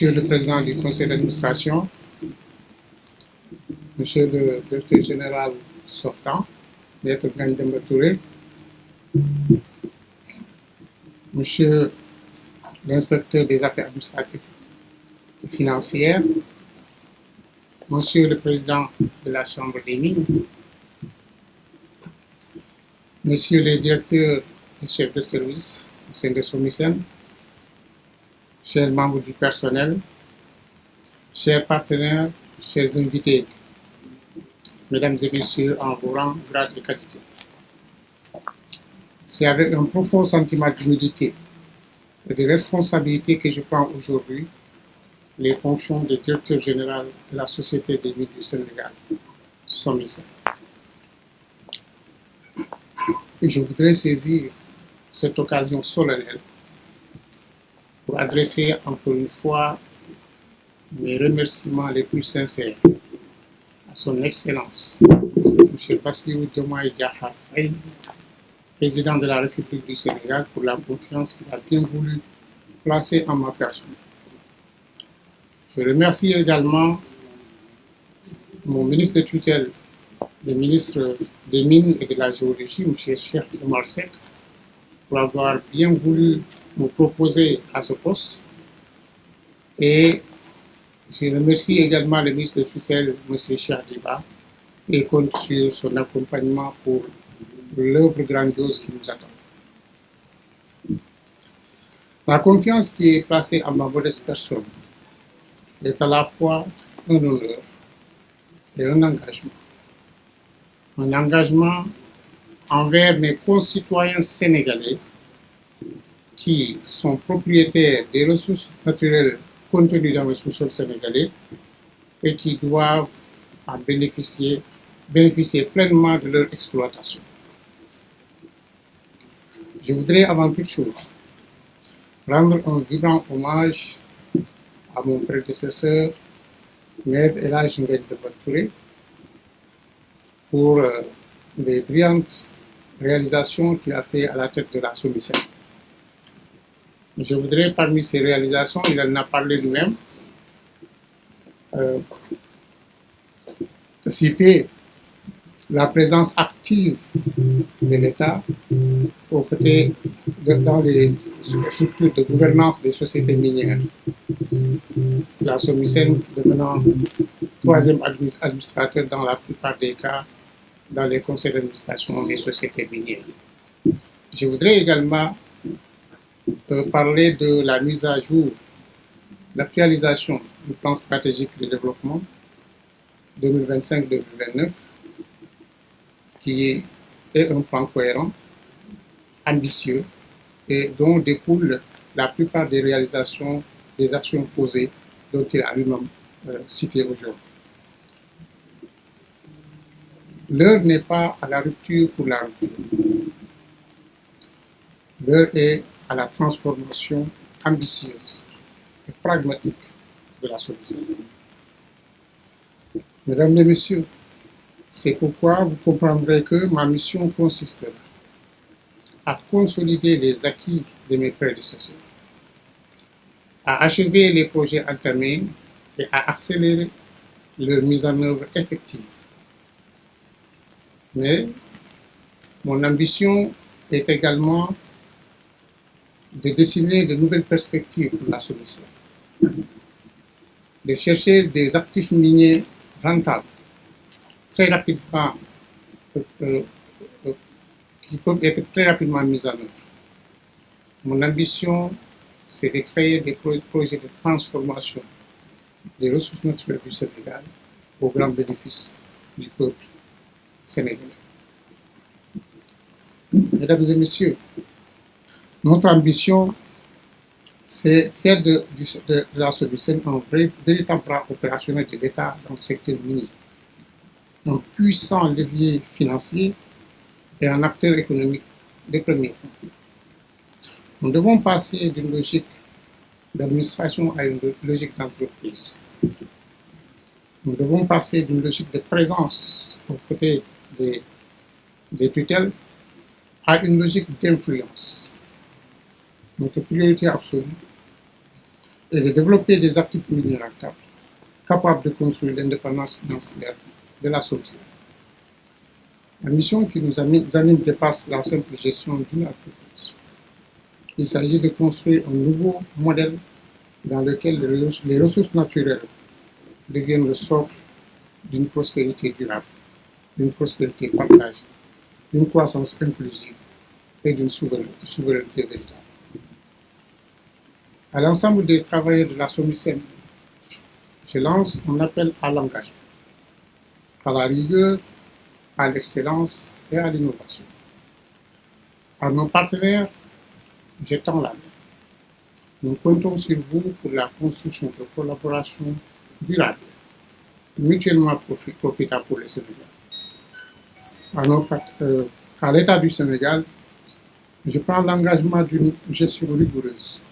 Monsieur le Président du Conseil d'administration, Monsieur le Directeur général sortant, Maître Ngagne Demba Touré, Monsieur l'inspecteur des affaires administratives et financières, Monsieur le Président de la Chambre des mines, Messieurs les directeurs et chefs de service au sein de SOMISEN, chers membres du personnel, chers partenaires, chers invités, Mesdames et Messieurs en vos rangs, grades et qualités. C'est avec un profond sentiment d'humilité et de responsabilité que je prends aujourd'hui les fonctions de directeur général de la Société des mines du Sénégal, SOMISEN. Et je voudrais saisir cette occasion solennelle pour adresser encore une fois mes remerciements les plus sincères à son Excellence, M. Bassirou Diomaye Diakhar Faye, président de la République du Sénégal, pour la confiance qu'il a bien voulu placer en ma personne. Je remercie également mon ministre de tutelle, le ministre des Mines et de la Géologie, M. Cheikh Oumar Seck, pour avoir bien voulu me proposer à ce poste. Et je remercie également le ministre de tutelle, M. Cheikh Diba, et compte sur son accompagnement pour l'œuvre grandiose qui nous attend. La confiance qui est placée en ma modeste personne est à la fois un honneur et un engagement. Un engagement envers mes concitoyens sénégalais qui sont propriétaires des ressources naturelles contenues dans le sous-sol sénégalais et qui doivent en bénéficier pleinement de leur exploitation. Je voudrais avant toute chose rendre un vibrant hommage à mon prédécesseur, Maître El Hadji Ngagne Demba Touré, pour les brillantes réalisations qu'il a fait à la tête de la SOMISEN. Je voudrais, parmi ces réalisations, il en a parlé lui-même, citer la présence active de l'État aux côtés dans les structures de gouvernance des sociétés minières. La SOMISEN devenant troisième administrateur dans la plupart des cas dans les conseils d'administration des sociétés minières. Je voudrais également parler de la mise à jour, l'actualisation du plan stratégique de développement 2025-2029, qui est un plan cohérent, ambitieux et dont découlent la plupart des réalisations des actions posées dont il a lui-même cité aujourd'hui. L'heure n'est pas à la rupture pour la rupture. L'heure est à la transformation ambitieuse et pragmatique de la SOMISEN. Mesdames et Messieurs, c'est pourquoi vous comprendrez que ma mission consistera à consolider les acquis de mes prédécesseurs, à achever les projets entamés et à accélérer leur mise en œuvre effective. Mais mon ambition est également de dessiner de nouvelles perspectives pour la SOMISEN, de chercher des actifs miniers rentables, très rapidement, qui peuvent être très rapidement mis en œuvre. Mon ambition, c'est de créer des projets de transformation des ressources naturelles du Sénégal au grand bénéfice du peuple sénégalais. Mesdames et Messieurs, notre ambition, c'est faire de la SOMISEN un véritable bras opérationnel de l'État dans le secteur minier, un puissant levier financier et un acteur économique de premier plan. Nous devons passer d'une logique d'administration à une logique d'entreprise. Nous devons passer d'une logique de présence aux côtés des tutelles à une logique d'influence. Notre priorité absolue et de développer des actifs miniers rentables, capables de construire l'indépendance financière de la SOMISEN. La mission qui nous anime dépasse la simple gestion d'une entreprise. Il s'agit de construire un nouveau modèle dans lequel les ressources naturelles deviennent le socle d'une prospérité durable, d'une prospérité partagée, d'une croissance inclusive et d'une souveraineté véritable. À l'ensemble des travailleurs de la SOMISEN, je lance un appel à l'engagement, à la rigueur, à l'excellence et à l'innovation. À nos partenaires, j'étends la main. Nous comptons sur vous pour la construction de collaborations durables, mutuellement profitables pour le Sénégal. À l'État du Sénégal, je prends l'engagement d'une gestion rigoureuse,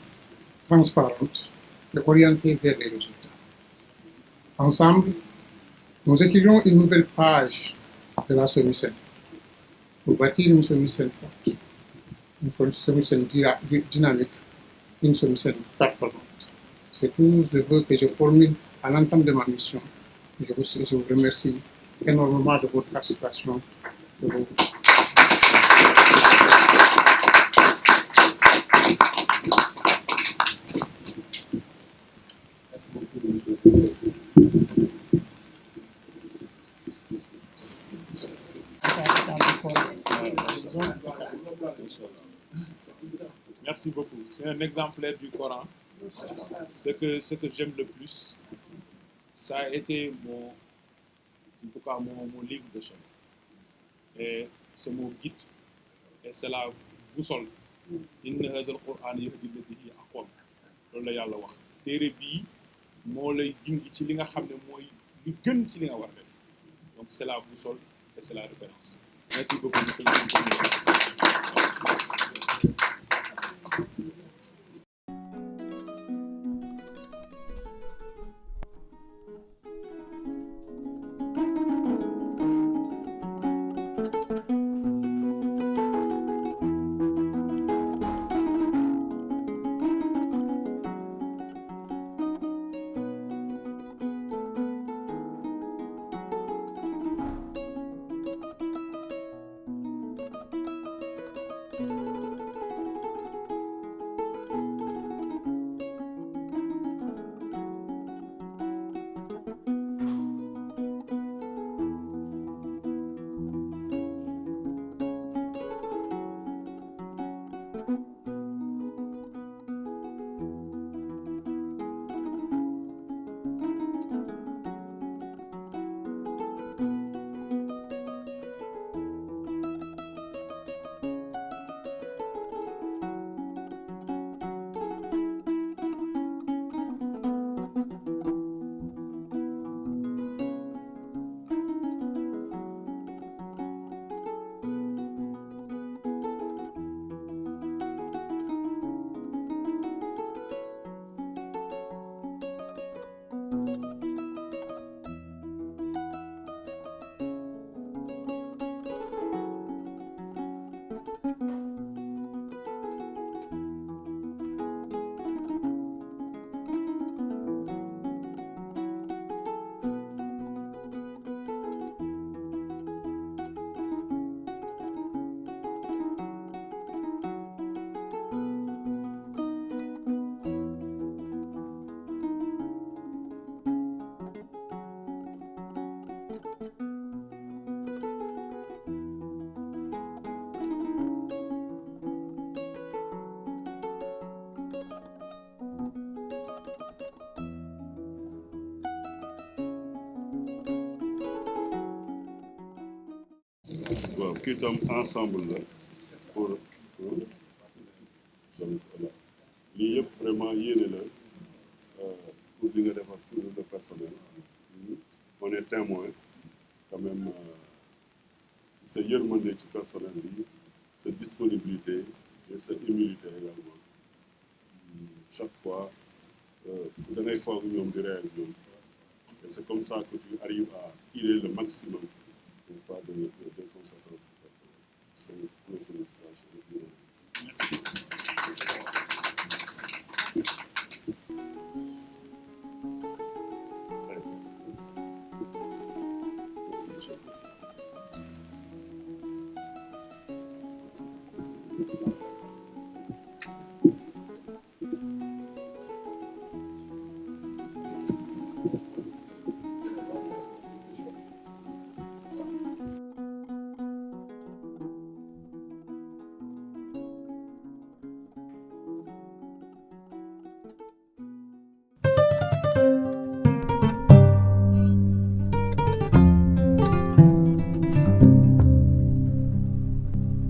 transparente et orientée vers les résultats. Ensemble, nous écrivons une nouvelle page de la SOMISEN pour bâtir une SOMISEN forte, une SOMISEN dynamique, une SOMISEN performante. C'est tous les vœux que je formule à l'entame de ma mission. Je vous remercie énormément de votre participation. Merci beaucoup. C'est un exemplaire du Coran. Ce que j'aime le plus, ça a été en tout cas mon livre de chemin. Et c'est mon guide et c'est la boussole. Inna hazal Qur'an yahdi llati hiya aqwam. Loolu la Yàlla wax. Téere bii moo lay gingi ci li nga xam ne mooy li gën ci li nga war a def. Donc c'est la boussole et c'est la référence. Merci beaucoup. waaw kii tam ensemble la pour donc voilà lii yëpp vraiment yéene la pour li nga defar pour le personnel on est témoin quand même sa yërmande ci personnel bi sa disponibilité et sa humilité également chaque fois da ngay foog ñoom di réaliser et c'est comme ça que tu arrives à tirer le maximum, n'est-ce pas, de conséquences. Merci.